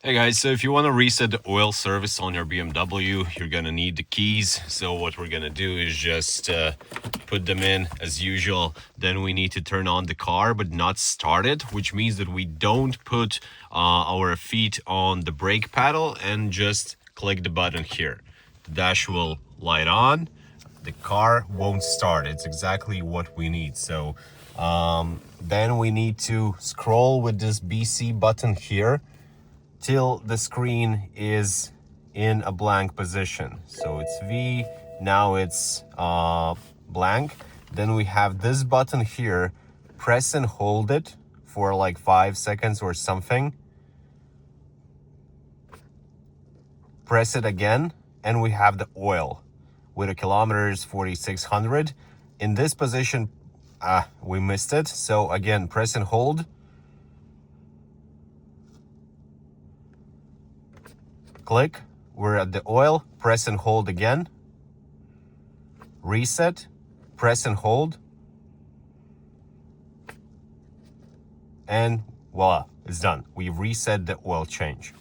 Hey guys, so if you want to reset the oil service on your BMW, you're gonna need the keys. So what we're gonna do is just put them in as usual. Then we need to turn on the car but not start it, which means that we don't put our feet on the brake pedal and just click the button here. The dash will light on, the car won't start. It's exactly what we need. So then we need to scroll with this BC button here till the screen is in a blank position. So it's V, now it's blank. Then we have this button here, press and hold it for like 5 seconds or something. Press it again, and we have the oil with a kilometers 4,600. In this position, we missed it. So again, press and hold. Click, we're at the oil, press and hold again. Reset, press and hold. And voila, it's done. We reset the oil change.